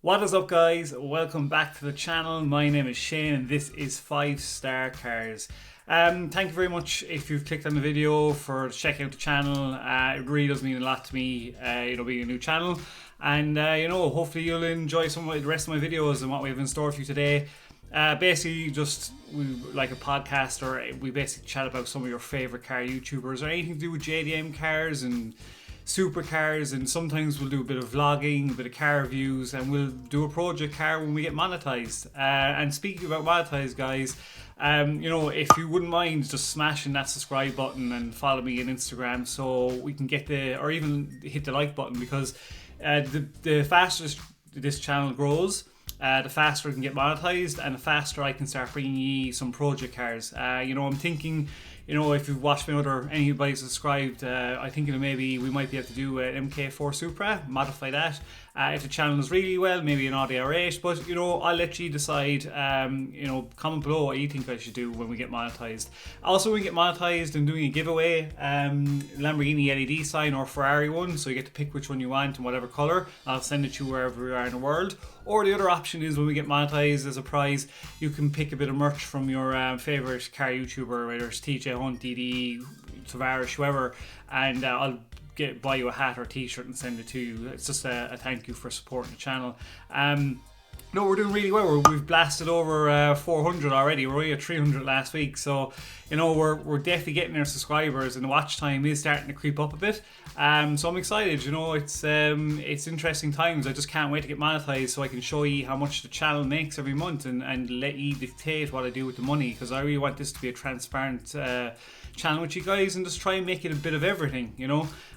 What is up, guys? Welcome back to the channel. My name is Shane and this is 5-Star Cars. Thank you very much if you've clicked on the video for checking out the channel. It really does mean a lot to me, being a new channel. And hopefully you'll enjoy some of the rest of my videos and what we have in store for you today. Basically just like a podcast, or we basically chat about some of your favorite car YouTubers or anything to do with JDM cars and supercars, and sometimes we'll do a bit of vlogging, a bit of car reviews, and we'll do a project car when we get monetized. And speaking about monetized, guys, if you wouldn't mind just smashing that subscribe button and follow me on Instagram so we can get or even hit the like button, because the faster this channel grows, the faster it can get monetized and the faster I can start bringing you some project cars. I'm thinking, if you've watched me or anybody subscribed, I think maybe we might be able to do an MK4 Supra, modify that. If the channel does really well, maybe an Audi R8, but I'll let you decide. Comment below what you think I should do when we get monetized. Also, when we get monetized, I'm doing a giveaway, Lamborghini LED sign or Ferrari one, so you get to pick which one you want and whatever color. I'll send it to you wherever you are in the world. Or the other option is, when we get monetized, as a prize, you can pick a bit of merch from your favorite car YouTuber, whether it's TJ Hunt, DD, Ferraris, whoever, and I'll buy you a hat or t-shirt and send it to you. It's just a thank you for supporting the channel. No, we're doing really well. We've blasted over 400 already. We're only at 300 last week, so we're definitely getting our subscribers, and the watch time is starting to creep up a bit. So I'm excited. It's interesting times. I just can't wait to get monetized so I can show you how much the channel makes every month and let you dictate what I do with the money, because I really want this to be a transparent channel with you guys, and just try and make it a bit of everything,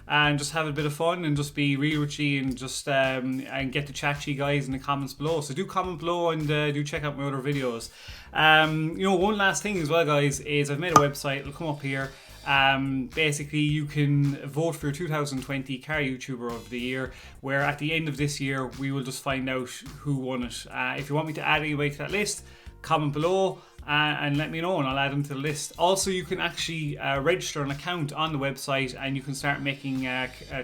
and just have a bit of fun and just be real with you, and just and get to chat to you guys in the comments below. So do comment below, and do check out my other videos. One last thing as well, guys, is I've made a website. It'll come up here. Basically, you can vote for your 2020 car YouTuber of the year, where at the end of this year we will just find out who won it. If you want me to add anybody to that list, comment below and let me know, and I'll add them to the list. Also, you can actually register an account on the website, and you can start making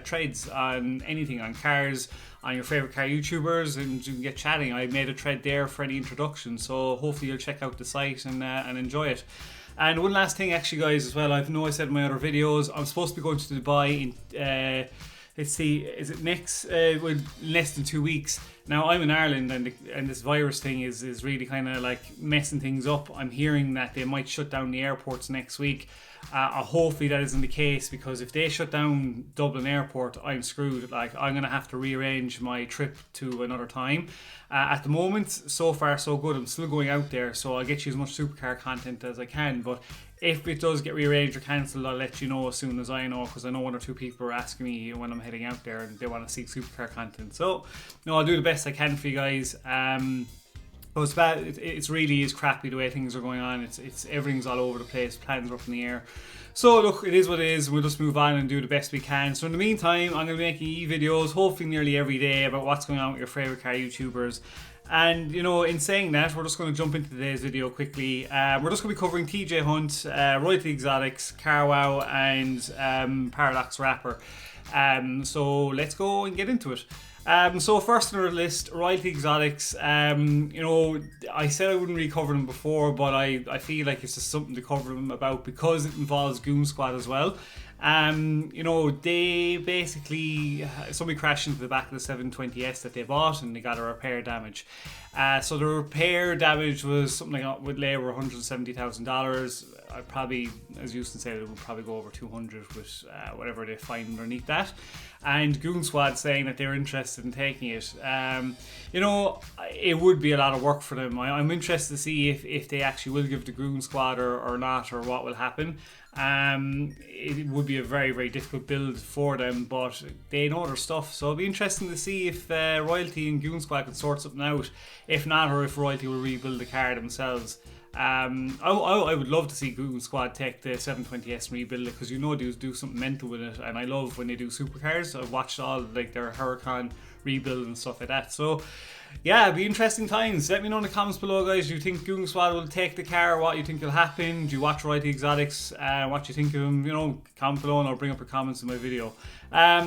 threads on anything, on cars, on your favorite car YouTubers, and you can get chatting. I made a thread there for any introduction, so hopefully you'll check out the site and enjoy it. And one last thing, actually, guys, as well, I said in my other videos, I'm supposed to be going to Dubai in let's see, is it next less than 2 weeks. Now, I'm in Ireland, and this virus thing is really kind of like messing things up. I'm hearing that they might shut down the airports next week. Hopefully that isn't the case, because if they shut down Dublin airport, I'm screwed. Like, I'm gonna have to rearrange my trip to another time. At the moment, so far so good. I'm still going out there, so I'll get you as much supercar content as I can. But if it does get rearranged or cancelled, I'll let you know as soon as I know, because I know 1 or 2 people are asking me when I'm heading out there, and they want to see supercar content. So, I'll do the best I can for you guys. But it's bad. It really is crappy the way things are going on. It's everything's all over the place. Plans are up in the air. So look, it is what it is. We'll just move on and do the best we can. So in the meantime, I'm going to be making videos, hopefully nearly every day, about what's going on with your favorite car YouTubers. And in saying that, we're just going to jump into today's video quickly. We're just going to be covering TJ Hunt, Royalty Exotics, CarWow, and Paradox Rapper. So let's go and get into it. So first on our list, Royalty Exotics. I said I wouldn't really cover them before, but I feel like it's just something to cover them about, because it involves Goon Squad as well. They basically, somebody crashed into the back of the 720S that they bought, and they got a repair damage. So the repair damage was something like, would lay over $170,000. I probably, as Houston said, it would probably go over 200 with whatever they find underneath that. And Goon Squad saying that they're interested in taking it. It would be a lot of work for them. I'm interested to see if they actually will give the Goon Squad or not, or what will happen. It would be a very, very difficult build for them, but they know their stuff, so it'll be interesting to see if Royalty and Goon Squad can sort something out. If not, or if Royalty will rebuild the car themselves. I would love to see Goon Squad take the 720S and rebuild it, because they do something mental with it, and I love when they do supercars. I've watched all like their Huracan rebuild and stuff like that. So yeah, it'll be interesting times. Let me know in the comments below, guys. Do you think Gungswad will take the car? What you think will happen? Do you watch Ride the Exotics? What you think of them? You know, comment below and I'll bring up your comments in my video.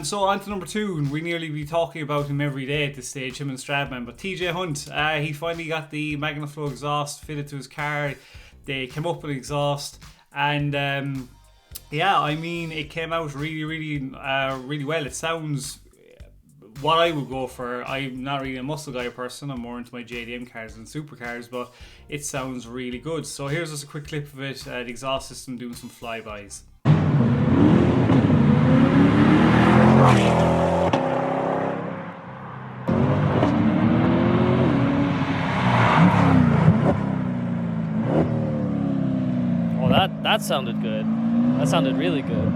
So on to number 2. We nearly be talking about him every day at this stage, him and Stradman. But TJ Hunt, he finally got the Magnaflow exhaust fitted to his car. They came up with exhaust, and yeah, I mean, it came out really well. It sounds what I would go for. I'm not really a muscle guy person, I'm more into my JDM cars and supercars, but it sounds really good. So here's just a quick clip of it, the exhaust system doing some flybys. Oh, that sounded good. That sounded really good.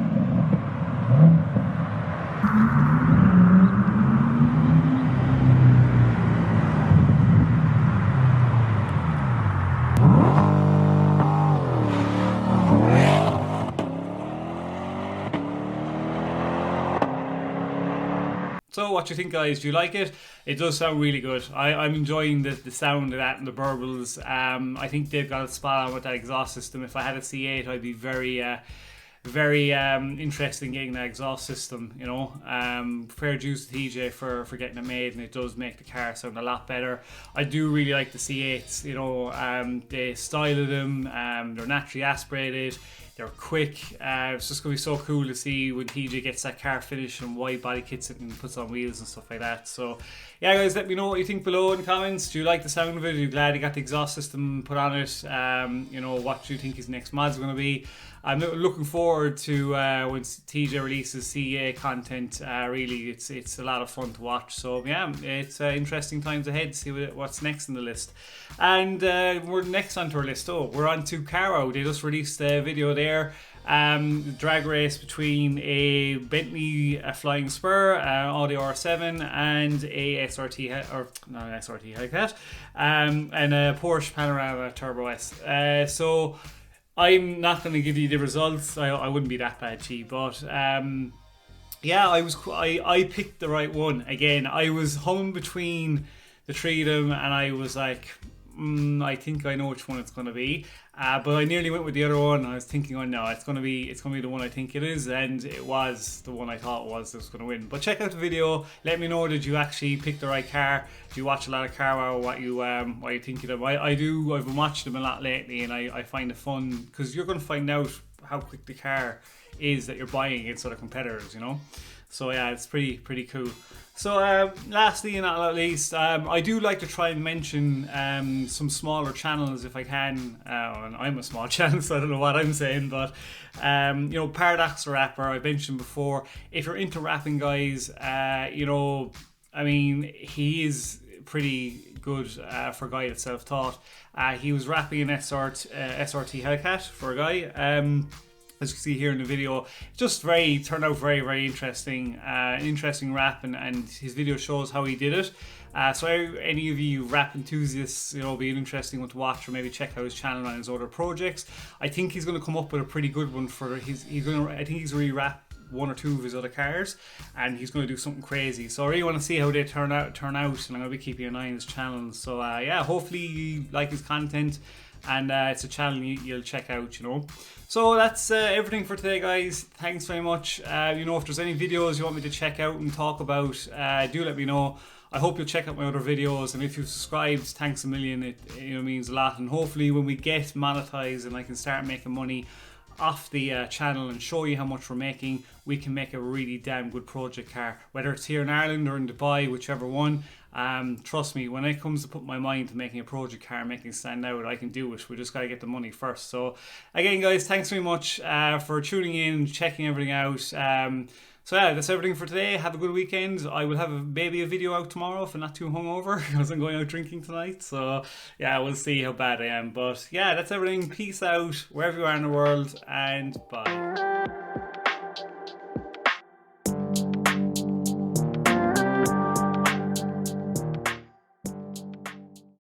So what you think, guys? Do you like it? It does sound really good. I'm enjoying the sound of that and the burbles. I think they've got it spot on with that exhaust system. If I had a C8, I'd be very interested in getting that exhaust system, you know. Fair dues to TJ for getting it made, and it does make the car sound a lot better. I do really like the C8s, you know. The style of them, they're naturally aspirated, they're quick. It's just going to be so cool to see when TJ gets that car finished and wide body kits it and puts on wheels and stuff like that. So yeah, guys, let me know what you think below in the comments. Do you like the sound of it? Are you glad he got the exhaust system put on it? You know, what do you think his next mod's going to be? I'm looking forward to when TJ releases CEA content. Really, it's a lot of fun to watch. So yeah, it's interesting times ahead to see what's next in the list. And we're next onto our list. Oh, we're on to Caro. They just released a video there. Drag race between a Bentley Flying Spur, Audi R7, and a SRT, or not an SRT Hellcat, and a Porsche Panorama Turbo S. So I'm not going to give you the results. I wouldn't be that bad, Chi, but yeah, I picked the right one. Again, I was hung between the three of them, and I was like, I think I know which one it's going to be. But I nearly went with the other one. I was thinking, oh no, it's going to be the one I think it is, and it was the one I thought was going to win. But check out the video. Let me know, did you actually pick the right car? Do you watch a lot of Car Wow? What you think of them? I do. I've been watching them a lot lately, and I find it fun because you're going to find out how quick the car is that you're buying against other competitors, you know. So yeah, it's pretty cool. So lastly and not least, I do like to try and mention some smaller channels if I can. And I'm a small channel, so I don't know what I'm saying, but you know, Paradox the Rapper, I mentioned before. If you're into rapping, guys, you know, I mean, he is pretty good for a guy that's self-taught. He was rapping an SRT Hellcat for a guy. As you can see here in the video, just turned out very interesting, interesting rap, and his video shows how he did it. So any of you rap enthusiasts, you know, be an interesting one to watch, or maybe check out his channel and his other projects. I think he's going to come up with a pretty good one for I think he's going to re-rap one or two of his other cars, and he's going to do something crazy. So I really want to see how they turn out, and I'm going to be keeping an eye on his channel. So yeah, hopefully you like his content, and it's a channel you'll check out, you know. So that's everything for today, guys. Thanks very much. You know, if there's any videos you want me to check out and talk about, do let me know. I hope you'll check out my other videos, and if you've subscribed, thanks a million. It means a lot, and hopefully when we get monetized and I can start making money off the channel and show you how much we're making, we can make a really damn good project car, whether it's here in Ireland or in Dubai, whichever one. Trust me, when it comes to put my mind to making a project car, making it stand out, I can do it. We just got to get the money first. So again, guys, thanks very much for tuning in, checking everything out. So yeah, that's everything for today. Have a good weekend. I will have maybe a video out tomorrow if I'm not too hungover, because I'm going out drinking tonight. So yeah, we'll see how bad I am. But yeah, that's everything. Peace out wherever you are in the world, and bye.